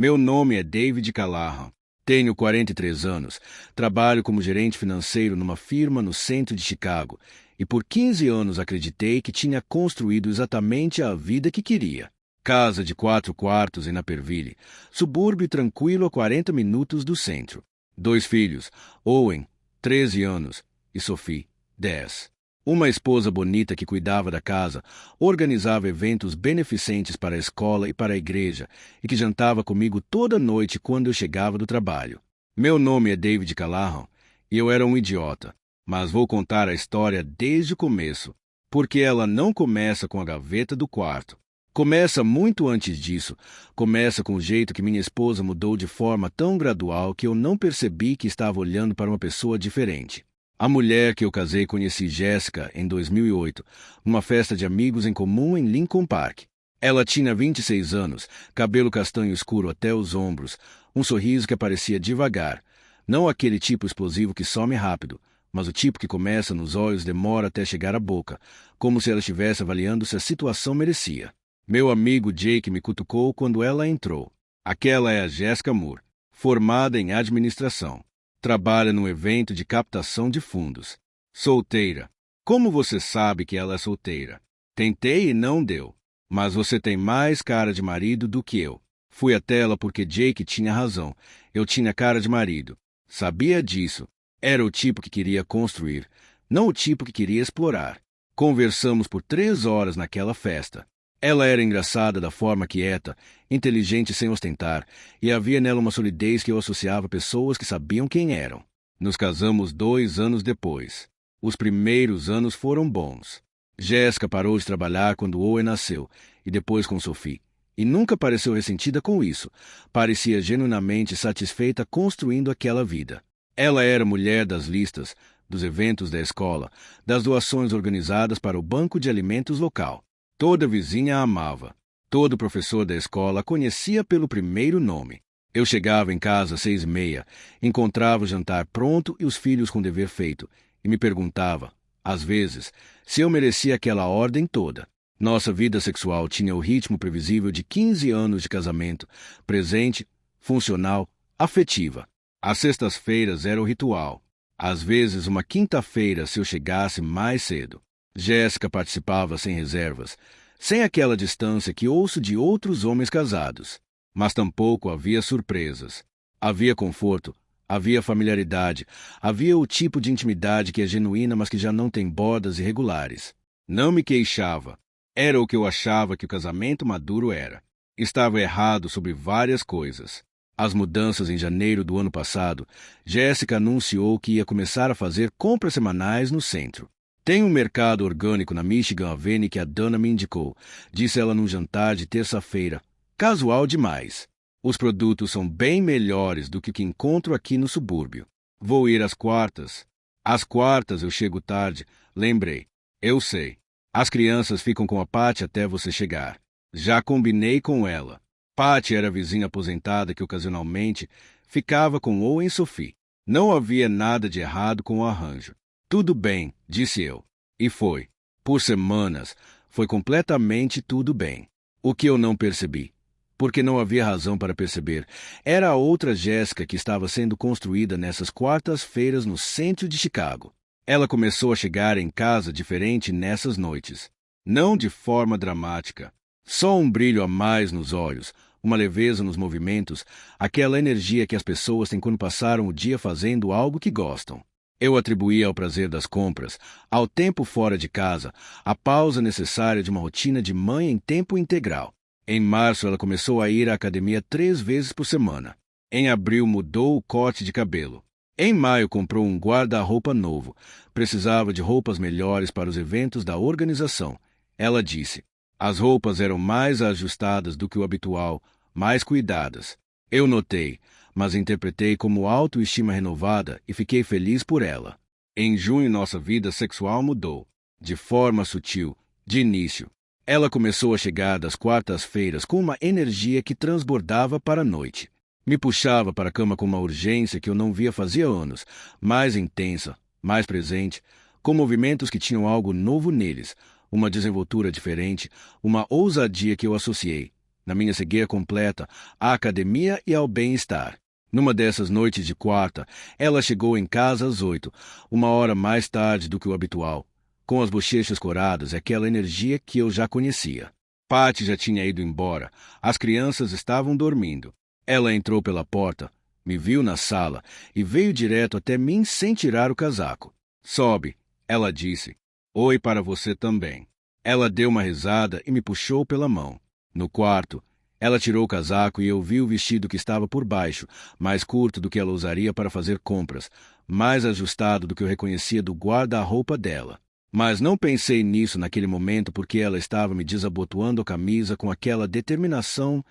Meu nome é David Callahan. Tenho 43 anos, trabalho como gerente financeiro numa firma no centro de Chicago e por 15 anos acreditei que tinha construído exatamente a vida que queria. Casa de 4 quartos em Naperville, subúrbio tranquilo a 40 minutos do centro. 2 filhos, Owen, 13 anos, e Sophie, 10. Uma esposa bonita que cuidava da casa, organizava eventos beneficentes para a escola e para a igreja e que jantava comigo toda noite quando eu chegava do trabalho. Meu nome é David Callahan e eu era um idiota, mas vou contar a história desde o começo, porque ela não começa com a gaveta do quarto. Começa muito antes disso. Começa com o jeito que minha esposa mudou de forma tão gradual que eu não percebi que estava olhando para uma pessoa diferente. A mulher que eu casei conheci Jéssica em 2008, numa festa de amigos em comum em Lincoln Park. Ela tinha 26 anos, cabelo castanho escuro até os ombros, um sorriso que aparecia devagar. Não aquele tipo explosivo que some rápido, mas o tipo que começa nos olhos e demora até chegar à boca, como se ela estivesse avaliando se a situação merecia. Meu amigo Jake me cutucou quando ela entrou. Aquela é a Jéssica Moore, formada em administração. Trabalha num evento de captação de fundos. Solteira. Como você sabe que ela é solteira? Tentei e não deu. Mas você tem mais cara de marido do que eu. Fui até ela porque Jake tinha razão. Eu tinha cara de marido. Sabia disso. Era o tipo que queria construir, não o tipo que queria explorar. Conversamos por 3 horas naquela festa. Ela era engraçada da forma quieta, inteligente sem ostentar, e havia nela uma solidez que eu associava a pessoas que sabiam quem eram. Nos casamos 2 anos depois. Os primeiros anos foram bons. Jéssica parou de trabalhar quando Owen nasceu, e depois com Sophie. E nunca pareceu ressentida com isso. Parecia genuinamente satisfeita construindo aquela vida. Ela era mulher das listas, dos eventos da escola, das doações organizadas para o banco de alimentos local. Toda vizinha a amava. Todo professor da escola a conhecia pelo primeiro nome. Eu chegava em casa às 6h30, encontrava o jantar pronto e os filhos com o dever feito, e me perguntava, às vezes, se eu merecia aquela ordem toda. Nossa vida sexual tinha o ritmo previsível de 15 anos de casamento, presente, funcional, afetiva. As sextas-feiras era o ritual. Às vezes, uma quinta-feira se eu chegasse mais cedo. Jéssica participava sem reservas, sem aquela distância que ouço de outros homens casados. Mas tampouco havia surpresas. Havia conforto, havia familiaridade, havia o tipo de intimidade que é genuína, mas que já não tem bordas irregulares. Não me queixava. Era o que eu achava que o casamento maduro era. Estava errado sobre várias coisas. As mudanças em janeiro do ano passado, Jéssica anunciou que ia começar a fazer compras semanais no centro. Tem um mercado orgânico na Michigan Avenue que a Dana me indicou, disse ela num jantar de terça-feira. Casual demais. Os produtos são bem melhores do que o que encontro aqui no subúrbio. Vou ir às quartas. Às quartas eu chego tarde, lembrei. Eu sei. As crianças ficam com a Patty até você chegar. Já combinei com ela. Patty era a vizinha aposentada que ocasionalmente ficava com Owen e Sophie. Não havia nada de errado com o arranjo. Tudo bem, disse eu. E foi. Por semanas, foi completamente tudo bem. O que eu não percebi, porque não havia razão para perceber, era a outra Jéssica que estava sendo construída nessas quartas-feiras no centro de Chicago. Ela começou a chegar em casa diferente nessas noites. Não de forma dramática. Só um brilho a mais nos olhos, uma leveza nos movimentos, aquela energia que as pessoas têm quando passaram o dia fazendo algo que gostam. Eu atribuía ao prazer das compras, ao tempo fora de casa, a pausa necessária de uma rotina de mãe em tempo integral. Em março, ela começou a ir à academia 3 vezes por semana. Em abril, mudou o corte de cabelo. Em maio, comprou um guarda-roupa novo. Precisava de roupas melhores para os eventos da organização. Ela disse. As roupas eram mais ajustadas do que o habitual, mais cuidadas. Eu notei, mas interpretei como autoestima renovada e fiquei feliz por ela. Em junho, nossa vida sexual mudou. De forma sutil, de início. Ela começou a chegar das quartas-feiras com uma energia que transbordava para a noite. Me puxava para a cama com uma urgência que eu não via fazia anos, mais intensa, mais presente, com movimentos que tinham algo novo neles, uma desenvoltura diferente, uma ousadia que eu associei. na minha cegueira completa, à academia e ao bem-estar. Numa dessas noites de quarta, ela chegou em casa às 8, uma hora mais tarde do que o habitual, com as bochechas coradas e aquela energia que eu já conhecia. Patty já tinha ido embora, as crianças estavam dormindo. Ela entrou pela porta, me viu na sala e veio direto até mim sem tirar o casaco. Sobe, ela disse. Oi para você também. Ela deu uma risada e me puxou pela mão. No quarto, ela tirou o casaco e eu vi o vestido que estava por baixo, mais curto do que ela usaria para fazer compras, mais ajustado do que eu reconhecia do guarda-roupa dela. Mas não pensei nisso naquele momento porque ela estava me desabotoando a camisa com aquela determinação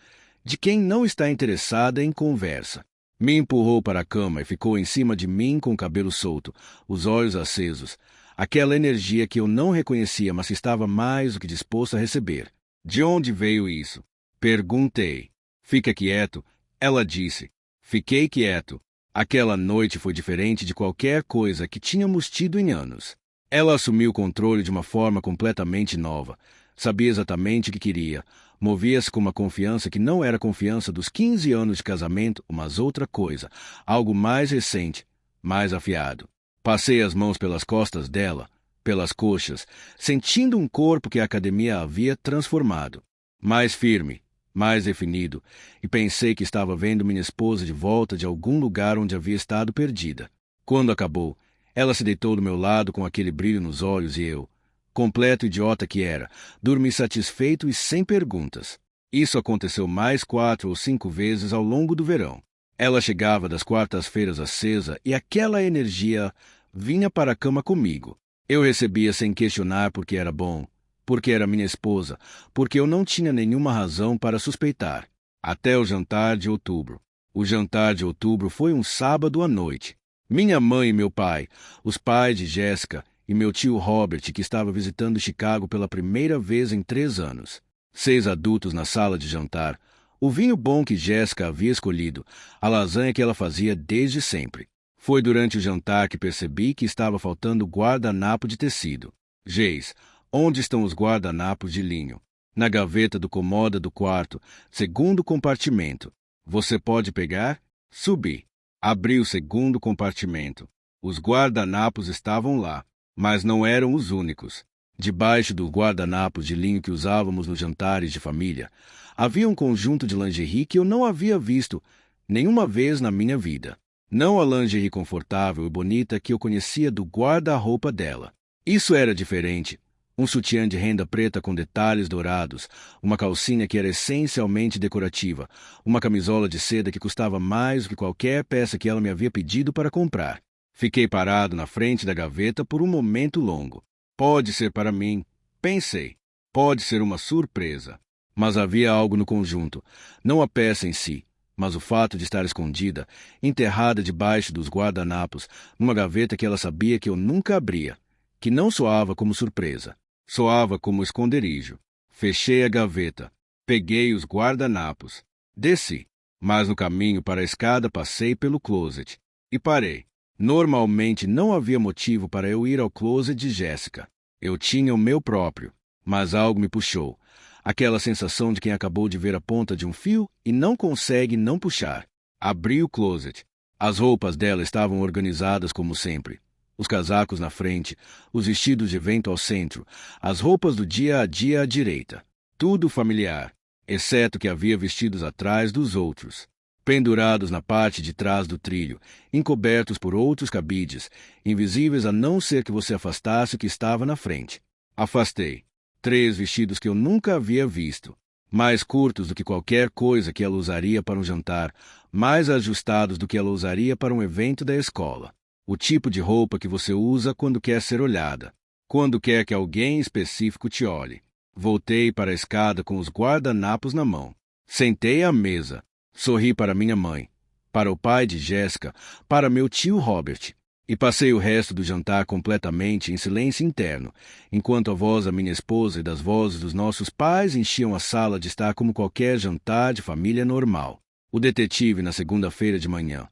de quem não está interessada em conversa. Me empurrou para a cama e ficou em cima de mim com o cabelo solto, os olhos acesos, aquela energia que eu não reconhecia, mas estava mais do que disposto a receber. De onde veio isso? Perguntei. Fica quieto, ela disse. Fiquei quieto. Aquela noite foi diferente de qualquer coisa que tínhamos tido em anos. Ela assumiu o controle de uma forma completamente nova. Sabia exatamente o que queria. Movia-se com uma confiança que não era a confiança dos 15 anos de casamento, mas outra coisa, algo mais recente, mais afiado. Passei as mãos pelas costas dela, pelas coxas, sentindo um corpo que a academia havia transformado. Mais firme, mais definido, e pensei que estava vendo minha esposa de volta de algum lugar onde havia estado perdida. Quando acabou, ela se deitou do meu lado com aquele brilho nos olhos e eu, completo idiota que era, dormi satisfeito e sem perguntas. Isso aconteceu mais 4 ou 5 vezes ao longo do verão. Ela chegava das quartas-feiras acesa e aquela energia vinha para a cama comigo. Eu recebia sem questionar porque era bom, porque era minha esposa, porque eu não tinha nenhuma razão para suspeitar. Até o jantar de outubro. O jantar de outubro foi um sábado à noite. Minha mãe e meu pai, os pais de Jéssica, e meu tio Robert, que estava visitando Chicago pela primeira vez em 3 anos. 6 adultos na sala de jantar, o vinho bom que Jéssica havia escolhido, a lasanha que ela fazia desde sempre. Foi durante o jantar que percebi que estava faltando guardanapo de tecido. Geis, onde estão os guardanapos de linho? Na gaveta do cômodo do quarto, segundo compartimento. Você pode pegar? Subi. Abri o segundo compartimento. Os guardanapos estavam lá. Mas não eram os únicos. Debaixo dos guardanapos de linho que usávamos nos jantares de família, havia um conjunto de lingerie que eu não havia visto nenhuma vez na minha vida. Não a lingerie confortável e bonita que eu conhecia do guarda-roupa dela. Isso era diferente. Um sutiã de renda preta com detalhes dourados, uma calcinha que era essencialmente decorativa, uma camisola de seda que custava mais do que qualquer peça que ela me havia pedido para comprar. Fiquei parado na frente da gaveta por um momento longo. Pode ser para mim, pensei. Pode ser uma surpresa. Mas havia algo no conjunto, não a peça em si, mas o fato de estar escondida, enterrada debaixo dos guardanapos, numa gaveta que ela sabia que eu nunca abria, que não soava como surpresa, soava como esconderijo. Fechei a gaveta, peguei os guardanapos, desci, mas no caminho para a escada passei pelo closet e parei. Normalmente não havia motivo para eu ir ao closet de Jéssica. Eu tinha o meu próprio, mas algo me puxou. Aquela sensação de quem acabou de ver a ponta de um fio e não consegue não puxar. Abri o closet. As roupas dela estavam organizadas como sempre. Os casacos na frente, os vestidos de evento ao centro, as roupas do dia a dia à direita. Tudo familiar, exceto que havia vestidos atrás dos outros. Pendurados na parte de trás do trilho, encobertos por outros cabides, invisíveis a não ser que você afastasse o que estava na frente. Afastei. 3 vestidos que eu nunca havia visto, mais curtos do que qualquer coisa que ela usaria para um jantar, mais ajustados do que ela usaria para um evento da escola. O tipo de roupa que você usa quando quer ser olhada, quando quer que alguém específico te olhe. Voltei para a escada com os guardanapos na mão. Sentei à mesa. Sorri para minha mãe, para o pai de Jéssica, para meu tio Robert, e passei o resto do jantar completamente em silêncio interno, enquanto a voz da minha esposa e das vozes dos nossos pais enchiam a sala de estar como qualquer jantar de família normal. O detetive na segunda-feira de manhã.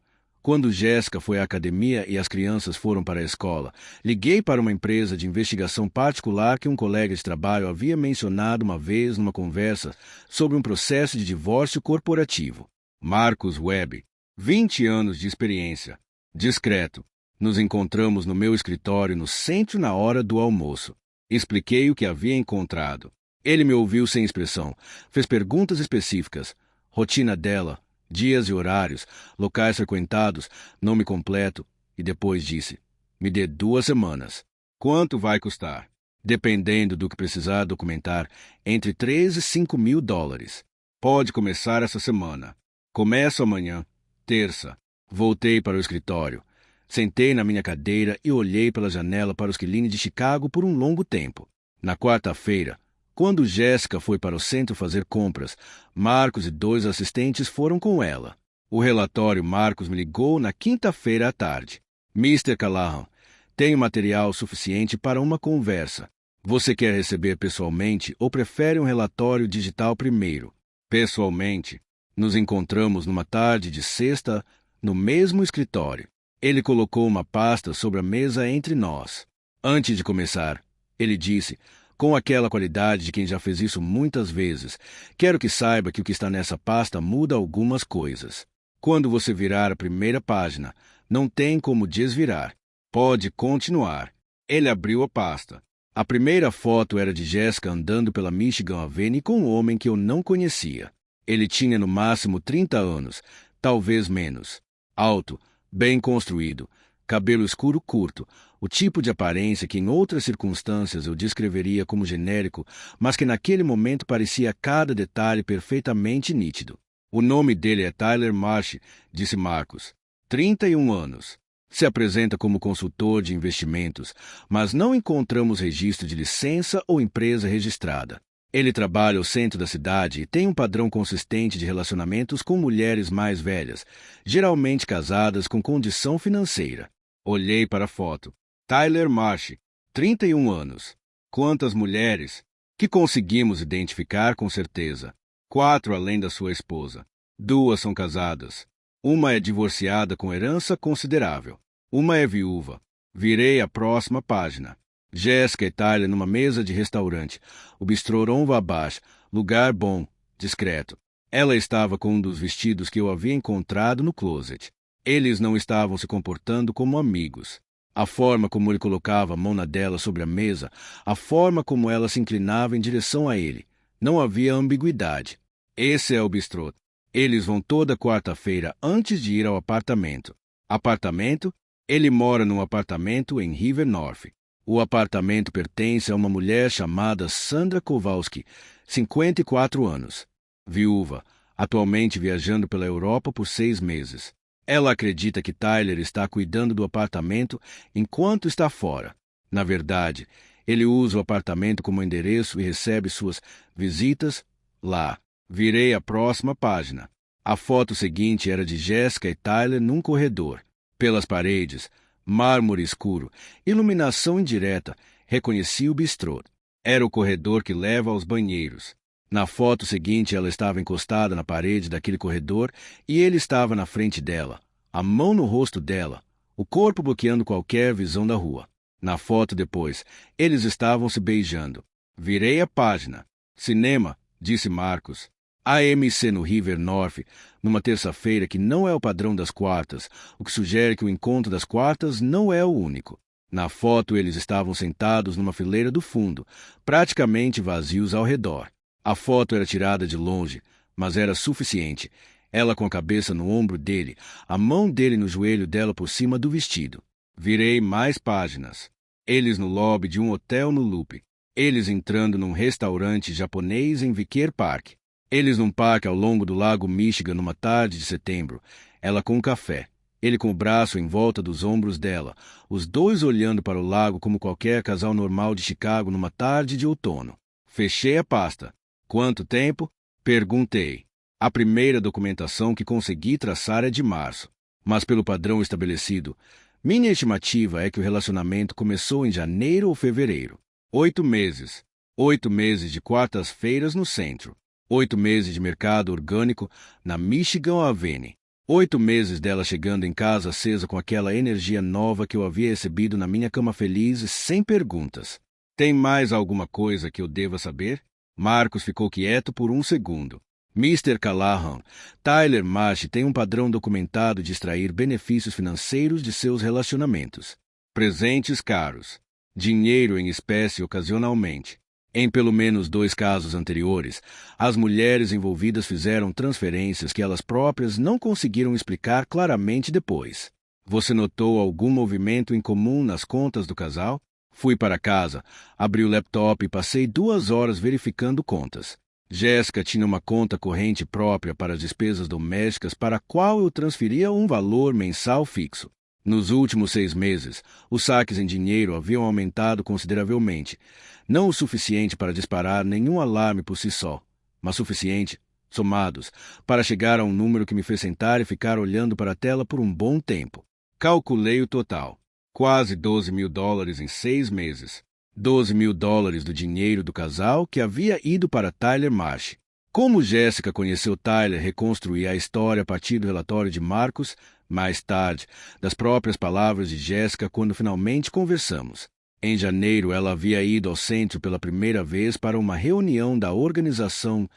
Quando Jéssica foi à academia e as crianças foram para a escola, liguei para uma empresa de investigação particular que um colega de trabalho havia mencionado uma vez numa conversa sobre um processo de divórcio corporativo. Marcus Webb, 20 anos de experiência. Discreto. Nos encontramos no meu escritório no centro na hora do almoço. Expliquei o que havia encontrado. Ele me ouviu sem expressão, fez perguntas específicas, rotina dela, dias e horários, locais frequentados, nome completo, e depois disse: me dê 2 semanas. Quanto vai custar? Dependendo do que precisar documentar, entre 3 e 5 mil dólares. Pode começar essa semana. Começo amanhã, terça. Voltei para o escritório. Sentei na minha cadeira e olhei pela janela para os quilinhos de Chicago por um longo tempo. Na quarta-feira, quando Jéssica foi para o centro fazer compras, Marcos e 2 assistentes foram com ela. O relatório Marcos me ligou na quinta-feira à tarde. Mr. Callahan, tenho material suficiente para uma conversa. Você quer receber pessoalmente ou prefere um relatório digital primeiro? Pessoalmente. Nos encontramos numa tarde de sexta no mesmo escritório. Ele colocou uma pasta sobre a mesa entre nós. Antes de começar, ele disse, com aquela qualidade de quem já fez isso muitas vezes: quero que saiba que o que está nessa pasta muda algumas coisas. Quando você virar a primeira página, não tem como desvirar. Pode continuar. Ele abriu a pasta. A primeira foto era de Jéssica andando pela Michigan Avenue com um homem que eu não conhecia. Ele tinha no máximo 30 anos, talvez menos. Alto, bem construído, cabelo escuro curto, o tipo de aparência que em outras circunstâncias eu descreveria como genérico, mas que naquele momento parecia cada detalhe perfeitamente nítido. O nome dele é Tyler Marsh, disse Marcos. 31 anos. Se apresenta como consultor de investimentos, mas não encontramos registro de licença ou empresa registrada. Ele trabalha ao centro da cidade e tem um padrão consistente de relacionamentos com mulheres mais velhas, geralmente casadas com condição financeira. Olhei para a foto. Tyler Marsh, 31 anos. Quantas mulheres? Que conseguimos identificar com certeza. 4 além da sua esposa. 2 são casadas. Uma é divorciada com herança considerável. Uma é viúva. Virei a próxima página. Jéssica e Tyler numa mesa de restaurante. O bistrô Ron Wabash, lugar bom, discreto. Ela estava com um dos vestidos que eu havia encontrado no closet. Eles não estavam se comportando como amigos. A forma como ele colocava a mão na dela sobre a mesa, a forma como ela se inclinava em direção a ele. Não havia ambiguidade. Esse é o bistrô. Eles vão toda quarta-feira antes de ir ao apartamento. Apartamento? Ele mora num apartamento em River North. O apartamento pertence a uma mulher chamada Sandra Kowalski, 54 anos. Viúva, atualmente viajando pela Europa por 6 meses. Ela acredita que Tyler está cuidando do apartamento enquanto está fora. Na verdade, ele usa o apartamento como endereço e recebe suas visitas lá. Virei a próxima página. A foto seguinte era de Jéssica e Tyler num corredor. Pelas paredes, mármore escuro, iluminação indireta, reconheci o bistrô. Era o corredor que leva aos banheiros. Na foto seguinte, ela estava encostada na parede daquele corredor e ele estava na frente dela, a mão no rosto dela, o corpo bloqueando qualquer visão da rua. Na foto depois, eles estavam se beijando. Virei a página. Cinema, disse Marcos. AMC no River North, numa terça-feira que não é o padrão das quartas, o que sugere que o encontro das quartas não é o único. Na foto, eles estavam sentados numa fileira do fundo, praticamente vazios ao redor. A foto era tirada de longe, mas era suficiente. Ela com a cabeça no ombro dele, a mão dele no joelho dela por cima do vestido. Virei mais páginas. Eles no lobby de um hotel no Loop. Eles entrando num restaurante japonês em Viquer Park. Eles num parque ao longo do lago Michigan numa tarde de setembro. Ela com um café. Ele com o braço em volta dos ombros dela. Os dois olhando para o lago como qualquer casal normal de Chicago numa tarde de outono. Fechei a pasta. Quanto tempo? Perguntei. A primeira documentação que consegui traçar é de março. Mas pelo padrão estabelecido, minha estimativa é que o relacionamento começou em janeiro ou fevereiro. 8 meses. 8 meses de quartas-feiras no centro. 8 meses de mercado orgânico na Michigan Avenue. 8 meses dela chegando em casa acesa com aquela energia nova que eu havia recebido na minha cama feliz e sem perguntas. Tem mais alguma coisa que eu deva saber? Marcos ficou quieto por um segundo. Mr. Callahan, Tyler Marsh tem um padrão documentado de extrair benefícios financeiros de seus relacionamentos. Presentes caros. Dinheiro em espécie ocasionalmente. Em pelo menos 2 casos anteriores, as mulheres envolvidas fizeram transferências que elas próprias não conseguiram explicar claramente depois. Você notou algum movimento em comum nas contas do casal? Fui para casa, abri o laptop e passei 2 horas verificando contas. Jéssica tinha uma conta corrente própria para as despesas domésticas para a qual eu transferia um valor mensal fixo. Nos últimos 6 meses, os saques em dinheiro haviam aumentado consideravelmente. Não o suficiente para disparar nenhum alarme por si só, mas suficiente, somados, para chegar a um número que me fez sentar e ficar olhando para a tela por um bom tempo. Calculei o total. Quase $12.000 em 6 meses. $12.000 do dinheiro do casal que havia ido para Tyler Marsh. Como Jéssica conheceu Tyler, reconstruí a história a partir do relatório de Marcos, mais tarde, das próprias palavras de Jéssica quando finalmente conversamos. Em janeiro, ela havia ido ao centro pela primeira vez para uma reunião da organização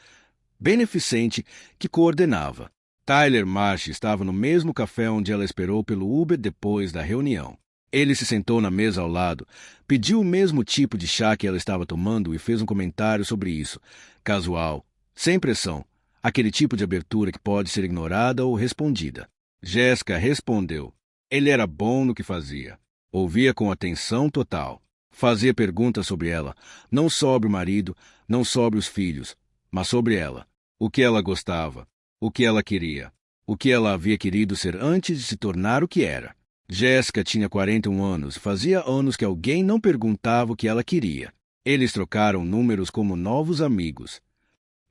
beneficente que coordenava. Tyler Marsh estava no mesmo café onde ela esperou pelo Uber depois da reunião. Ele se sentou na mesa ao lado, pediu o mesmo tipo de chá que ela estava tomando e fez um comentário sobre isso, casual, sem pressão, aquele tipo de abertura que pode ser ignorada ou respondida. Jéssica respondeu. Ele era bom no que fazia. Ouvia com atenção total. Fazia perguntas sobre ela, não sobre o marido, não sobre os filhos, mas sobre ela. O que ela gostava, o que ela queria, o que ela havia querido ser antes de se tornar o que era. Jéssica tinha 41 anos, fazia anos que alguém não perguntava o que ela queria. Eles trocaram números como novos amigos.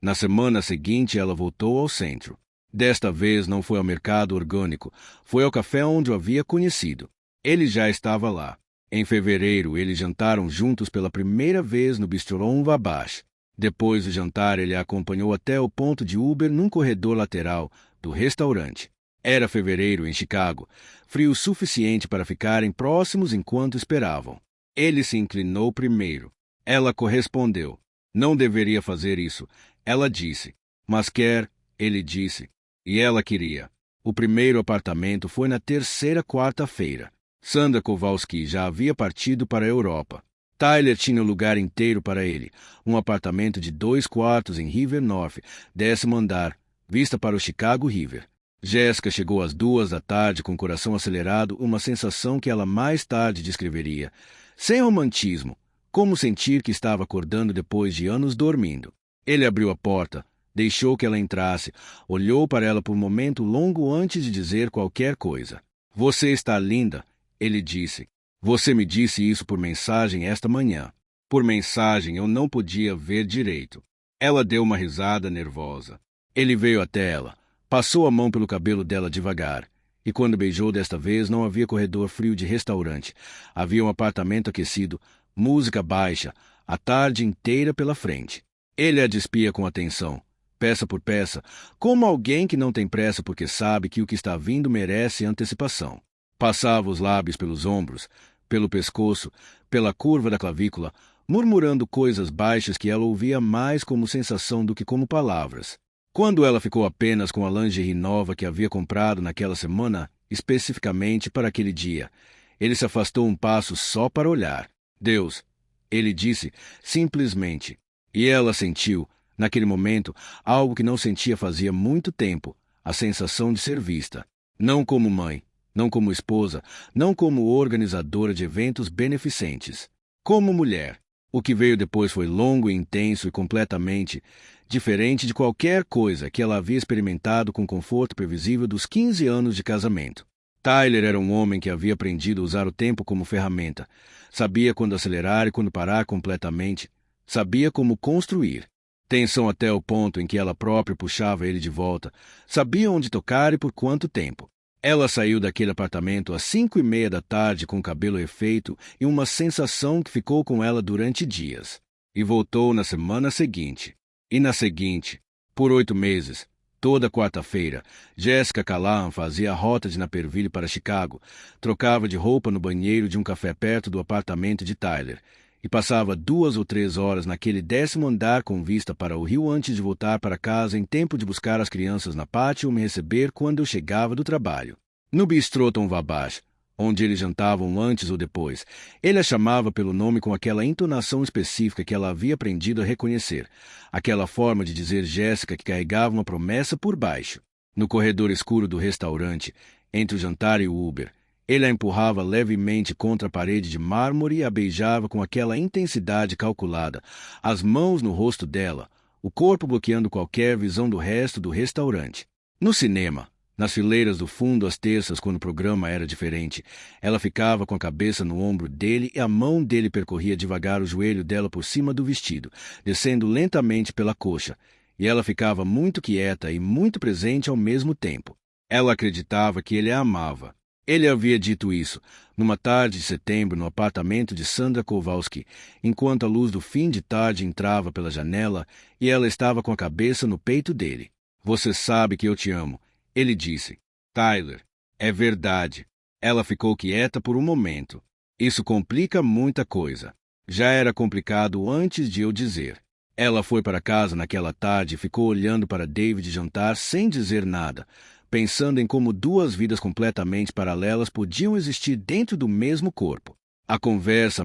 Na semana seguinte, ela voltou ao centro. Desta vez não foi ao mercado orgânico, foi ao café onde o havia conhecido. Ele já estava lá. Em fevereiro, eles jantaram juntos pela primeira vez no Bistrô Wabash. Depois do jantar, ele a acompanhou até o ponto de Uber num corredor lateral do restaurante. Era fevereiro em Chicago, frio o suficiente para ficarem próximos enquanto esperavam. Ele se inclinou primeiro. Ela correspondeu. Não deveria fazer isso, ela disse. Mas quer, ele disse. E ela queria. O primeiro apartamento foi na terceira quarta-feira. Sandra Kowalski já havia partido para a Europa. Tyler tinha o lugar inteiro para ele, um apartamento de 2 quartos em River North, 10º andar, vista para o Chicago River. Jéssica chegou às 2 da tarde com o coração acelerado, uma sensação que ela mais tarde descreveria. Sem romantismo, como sentir que estava acordando depois de anos dormindo. Ele abriu a porta, deixou que ela entrasse, olhou para ela por um momento longo antes de dizer qualquer coisa. Você está linda, ele disse. Você me disse isso por mensagem esta manhã. Por mensagem eu não podia ver direito. Ela deu uma risada nervosa. Ele veio até ela, passou a mão pelo cabelo dela devagar, e quando beijou desta vez não havia corredor frio de restaurante. Havia um apartamento aquecido, música baixa, a tarde inteira pela frente. Ele a despia com atenção, peça por peça, como alguém que não tem pressa porque sabe que o que está vindo merece antecipação. Passava os lábios pelos ombros, pelo pescoço, pela curva da clavícula, murmurando coisas baixas que ela ouvia mais como sensação do que como palavras. Quando ela ficou apenas com a lingerie nova que havia comprado naquela semana, especificamente para aquele dia, ele se afastou um passo só para olhar. Deus, ele disse, simplesmente. E ela sentiu, naquele momento, algo que não sentia fazia muito tempo, a sensação de ser vista. Não como mãe, não como esposa, não como organizadora de eventos beneficentes. Como mulher. O que veio depois foi longo e intenso e completamente diferente de qualquer coisa que ela havia experimentado com o conforto previsível dos 15 anos de casamento. Tyler era um homem que havia aprendido a usar o tempo como ferramenta. Sabia quando acelerar e quando parar completamente. Sabia como construir. Tensão até o ponto em que ela própria puxava ele de volta. Sabia onde tocar e por quanto tempo. Ela saiu daquele apartamento às 5:30 da tarde com o cabelo refeito e uma sensação que ficou com ela durante dias. E voltou na semana seguinte. E na seguinte. Por 8 meses. Toda quarta-feira, Jessica Callahan fazia a rota de Naperville para Chicago, trocava de roupa no banheiro de um café perto do apartamento de Tyler e passava 2 ou 3 horas naquele 10º andar com vista para o rio antes de voltar para casa em tempo de buscar as crianças na pátio ou me receber quando eu chegava do trabalho. No bistrô Tom Wabash, onde eles jantavam antes ou depois, ele a chamava pelo nome com aquela entonação específica que ela havia aprendido a reconhecer, aquela forma de dizer Jéssica que carregava uma promessa por baixo. No corredor escuro do restaurante, entre o jantar e o Uber, ele a empurrava levemente contra a parede de mármore e a beijava com aquela intensidade calculada, as mãos no rosto dela, o corpo bloqueando qualquer visão do resto do restaurante. No cinema, nas fileiras do fundo às terças, quando o programa era diferente, ela ficava com a cabeça no ombro dele e a mão dele percorria devagar o joelho dela por cima do vestido, descendo lentamente pela coxa, e ela ficava muito quieta e muito presente ao mesmo tempo. Ela acreditava que ele a amava. Ele havia dito isso, numa tarde de setembro, no apartamento de Sandra Kowalski, enquanto a luz do fim de tarde entrava pela janela e ela estava com a cabeça no peito dele. Você sabe que eu te amo, ele disse. Tyler, é verdade. Ela ficou quieta por um momento. Isso complica muita coisa. Já era complicado antes de eu dizer. Ela foi para casa naquela tarde e ficou olhando para David jantar sem dizer nada, pensando em como 2 vidas completamente paralelas podiam existir dentro do mesmo corpo.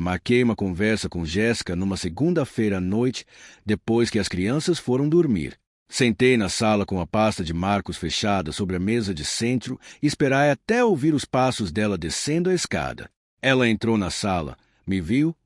Marquei uma conversa com Jéssica numa segunda-feira à noite, depois que as crianças foram dormir. Sentei na sala com a pasta de marcos fechada sobre a mesa de centro e esperai até ouvir os passos dela descendo a escada. Ela entrou na sala, me viu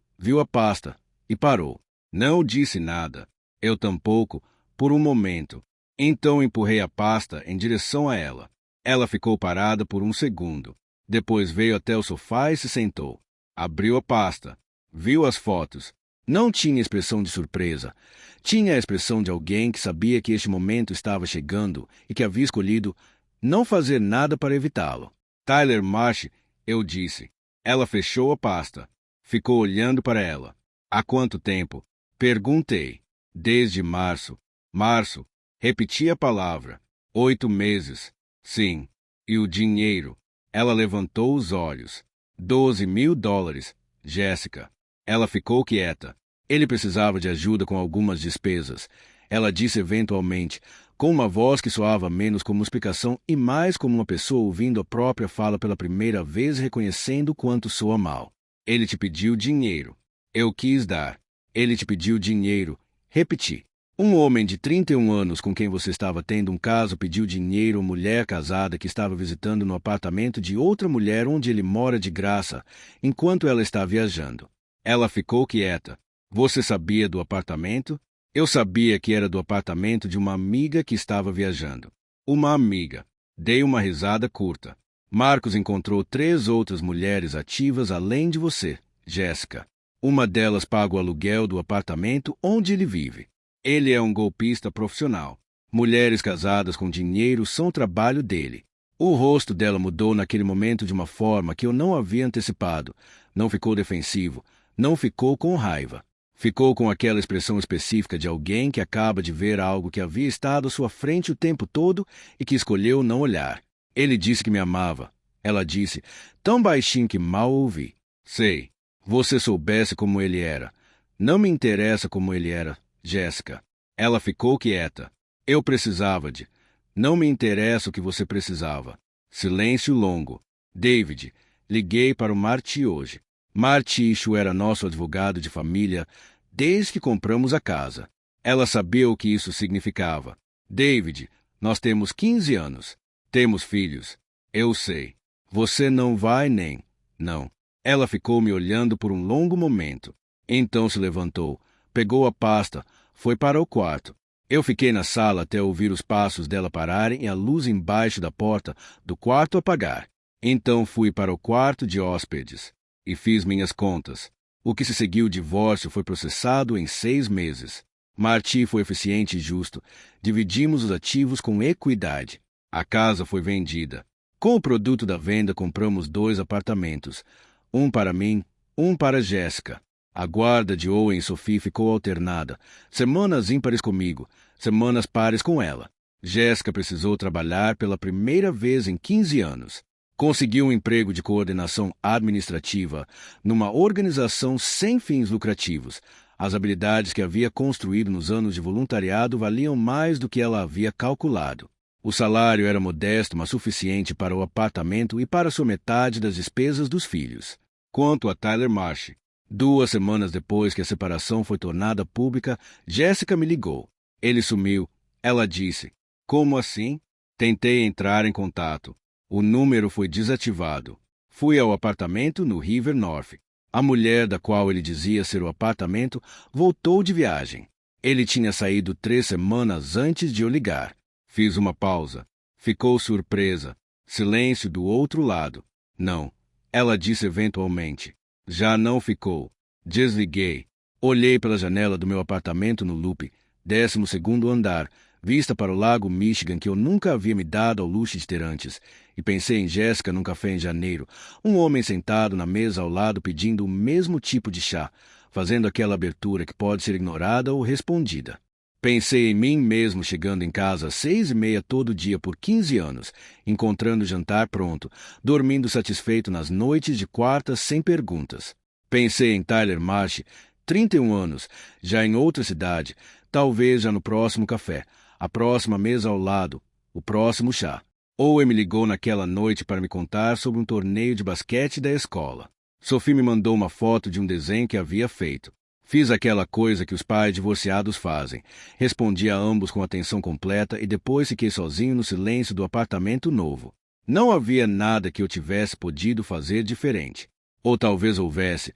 a pasta e parou. Não disse nada. Eu tampouco, por um momento. Então empurrei a pasta em direção a ela. Ela ficou parada por um segundo. Depois veio até o sofá e se sentou. Abriu a pasta. Viu as fotos. Não tinha expressão de surpresa. Tinha a expressão de alguém que sabia que este momento estava chegando e que havia escolhido não fazer nada para evitá-lo. Tyler Marsh, eu disse. Ela fechou a pasta. Ficou olhando para ela. Há quanto tempo? Perguntei. Desde março. Março. Repeti a palavra. 8 meses. Sim. E o dinheiro? Ela levantou os olhos. $12.000, Jéssica. Ela ficou quieta. Ele precisava de ajuda com algumas despesas. Ela disse eventualmente, com uma voz que soava menos como explicação e mais como uma pessoa ouvindo a própria fala pela primeira vez e reconhecendo quanto soa mal. Ele te pediu dinheiro. Eu quis dar. Ele te pediu dinheiro. Repeti. Um homem de 31 anos com quem você estava tendo um caso pediu dinheiro a uma mulher casada que estava visitando no apartamento de outra mulher onde ele mora de graça, enquanto ela está viajando. Ela ficou quieta. Você sabia do apartamento? Eu sabia que era do apartamento de uma amiga que estava viajando. Uma amiga. Dei uma risada curta. Marcos encontrou 3 outras mulheres ativas além de você, Jéssica. Uma delas paga o aluguel do apartamento onde ele vive. Ele é um golpista profissional. Mulheres casadas com dinheiro são o trabalho dele. O rosto dela mudou naquele momento de uma forma que eu não havia antecipado. Não ficou defensivo. Não ficou com raiva. Ficou com aquela expressão específica de alguém que acaba de ver algo que havia estado à sua frente o tempo todo e que escolheu não olhar. Ele disse que me amava. Ela disse, tão baixinho que mal ouvi. Sei. Você soubesse como ele era. Não me interessa como ele era, Jéssica. Ela ficou quieta. Eu precisava de. Não me interessa o que você precisava. Silêncio longo. David, liguei para o Marty hoje. Marty Ishu era nosso advogado de família desde que compramos a casa. Ela sabia o que isso significava. David, nós temos 15 anos. Temos filhos. Eu sei. Você não vai nem. Não. Ela ficou me olhando por um longo momento. Então se levantou, pegou a pasta, foi para o quarto. Eu fiquei na sala até ouvir os passos dela pararem e a luz embaixo da porta do quarto apagar. Então fui para o quarto de hóspedes e fiz minhas contas. O que se seguiu o divórcio foi processado em 6 meses. Marty foi eficiente e justo. Dividimos os ativos com equidade. A casa foi vendida. Com o produto da venda compramos 2 apartamentos. Um para mim, um para Jéssica. A guarda de Owen e Sophie ficou alternada. Semanas ímpares comigo, semanas pares com ela. Jéssica precisou trabalhar pela primeira vez em 15 anos. Conseguiu um emprego de coordenação administrativa numa organização sem fins lucrativos. As habilidades que havia construído nos anos de voluntariado valiam mais do que ela havia calculado. O salário era modesto, mas suficiente para o apartamento e para sua metade das despesas dos filhos. Quanto a Tyler Marsh, 2 semanas depois que a separação foi tornada pública, Jéssica me ligou. Ele sumiu. Ela disse: "Como assim?" Tentei entrar em contato. O número foi desativado. Fui ao apartamento no River North. A mulher da qual ele dizia ser o apartamento voltou de viagem. Ele tinha saído 3 semanas antes de eu ligar. Fiz uma pausa. Ficou surpresa. Silêncio do outro lado. Não. Ela disse eventualmente. Já não ficou. Desliguei. Olhei pela janela do meu apartamento no Loop, 12º andar, vista para o lago Michigan que eu nunca havia me dado ao luxo de ter antes, e pensei em Jéssica num café em janeiro, um homem sentado na mesa ao lado pedindo o mesmo tipo de chá, fazendo aquela abertura que pode ser ignorada ou respondida. Pensei em mim mesmo chegando em casa às 6h30 todo dia por 15 anos, encontrando o jantar pronto, dormindo satisfeito nas noites de quartas sem perguntas. Pensei em Tyler Marsh, 31 anos, já em outra cidade, talvez já no próximo café, a próxima mesa ao lado, o próximo chá. Ou ele me ligou naquela noite para me contar sobre um torneio de basquete da escola. Sophie me mandou uma foto de um desenho que havia feito. Fiz aquela coisa que os pais divorciados fazem. Respondi a ambos com atenção completa e depois fiquei sozinho no silêncio do apartamento novo. Não havia nada que eu tivesse podido fazer diferente. Ou talvez houvesse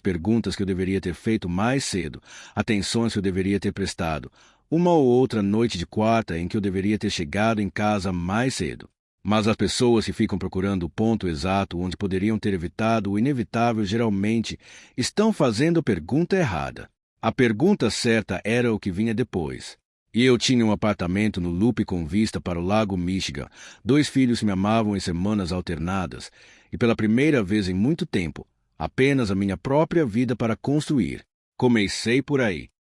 perguntas que eu deveria ter feito mais cedo, atenções que eu deveria ter prestado, uma ou outra noite de quarta em que eu deveria ter chegado em casa mais cedo. Mas as pessoas que ficam procurando o ponto exato onde poderiam ter evitado o inevitável geralmente estão fazendo a pergunta errada. A pergunta certa era o que vinha depois. E eu tinha um apartamento no Loop com vista para o lago Michigan, 2 filhos que me amavam em semanas alternadas, e pela primeira vez em muito tempo, apenas a minha própria vida para construir. Comecei por aí.